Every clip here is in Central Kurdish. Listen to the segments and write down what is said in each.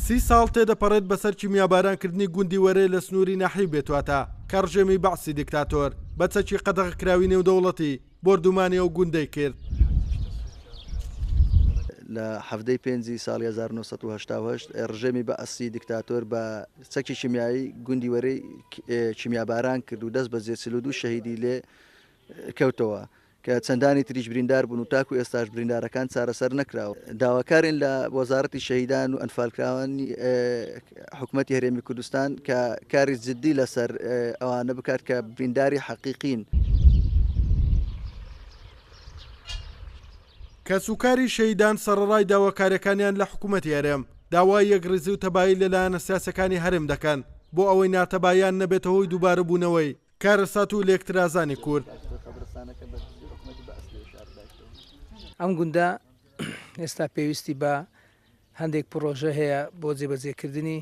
30 ساڵ تێدەپەڕێت بەسەر کیمیابارانکردنی گوندی وەرێ لە سنووری ناحی بێتواتە کە ڕژێمی بەعسی دیکتاتۆر بە چەکی قەدەغکراوی نێودەوڵەتی بۆردومانی ئەو گوندەی کرد. لە هەفتەی پێنجی ساڵی 1970 ڕژێمی بەعسی دیکتاتۆر بە چەکی کیمیایی گوندی وەرەی کیمیاباران کرد و دەست بە جێچلودو شەهیدی لێ کەوتەوە کە چەندانی تریش بریندار بوون و تاکو ئێستاش بریندارەکان چارەسەر نەکراوە. داواکارین لە وەزارەتی شەهیدان و ئەنفالکراوانی حکوومەتی هەرێمی کوردستان کە کاری جددی لەسەر ئەوانە بکات کە برینداری حەقیقین. کە سوکاری شەهیدان سەرەڕای داواکاریەکانیان لە حکوومەتی هەرێم داوای یەکڕێزی و تەبایی لەلایەنە سیاسەکانی هەرێم دەکەن بۆ ئەوەی ناتەباییان نەبێتە هۆی دووبارە بوونەوەی کارەسات و لێکترازانی کورد. ئەم گوندە ئێستا پێویستی بە هەندێک پرۆژە هەیە بۆ جێبەجێکردنی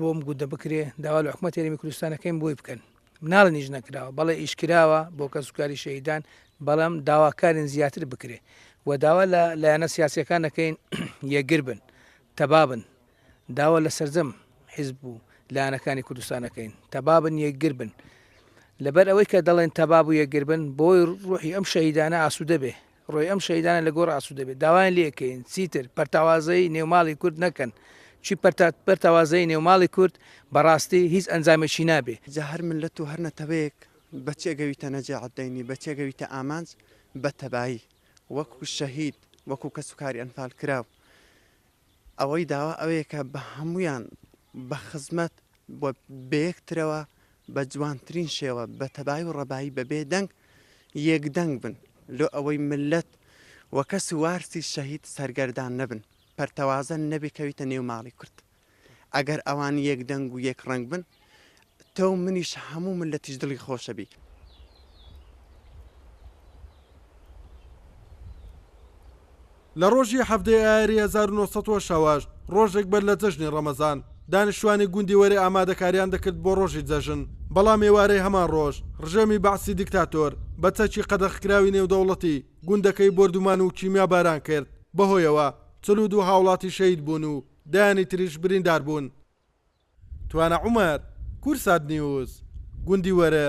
بۆم گوندە بکرێ داوا لە حکوومەتی هەرێمی کوردستانەکەین بۆی بکەن. مناڵنیش نەکراوە بەڵێ ئیشکراوە بۆ کە سوکاری شەهیدان بەڵام داواکارین زیاتر بکرێ و داوا لە لایەنە سیاسیەکان دەکەین یەکگر بن تەبابن داوا لە سەرجەم حیزب و لایەنەکانی کوردستانەکەین تەبابن یەکگر بن لەبەر ئەوەی کە دەڵێن تەباب و یەکگر بن بۆی ڕوحی ئەم شەهیدانە ئاسوودە بێ ڕۆی ئەم شەهیدانە لە گۆڕ ئاسوودە بێت داوایان لێکەین چیتر پەرتاوازەی نێوماڵی کورد نەکەن چی پەرتاوازەی نێوماڵی کورد بەڕاستی هیچ ئەنجامێکی نابێ جا هەر ملەت و هەر نەتەوەیەک بەچێگەویتە نەجاعەتدەینی بەچێگەویتە ئامانج بە تەبایی وەکو شەهید وەکو کە سوکاری ئەنفال کراو ئەوەی داوا ئەوەیەکە بە هەمویان بە خزمەت بۆ بەیەکترەوە بە جوانترین شێوە بە تەبایی و ڕەبایی بە بێدەنگ یەکدەنگ بن لۆ ئەوەی ملەت وە کەس وارسی شەهید سەرگەردان نەبن پەرتەوازە نەبێکەویتە نێو ماڵی کورد ئەگەر ئەوان یەکدەنگ و یەک ڕەنگ بن تۆ منیش هەموو ملەتیش دڵی خۆشە بی. لە ڕۆژی هەفتەی ئایاری 1960 ڕۆژێک بەر لە جەژنی ڕەمەزان دانیشتوانی گوندی وەرێ ئامادەکاریان دەکرد بۆ ڕۆژی جەژن بەڵام ێوارەی هەمان ڕۆژ ڕژێمی بەعسی دیکتاتۆر بە چەکی قەدەغکراوی نێودەوڵەتی گوندەکەی بۆردومان و کیمیاباران کرد بەهۆیەوە 42 هاوڵاتی شەهید بوون و دایانی تریش بریندار بوون. توانە عومەر، کوردسات نیوز، گوندی وەرێ.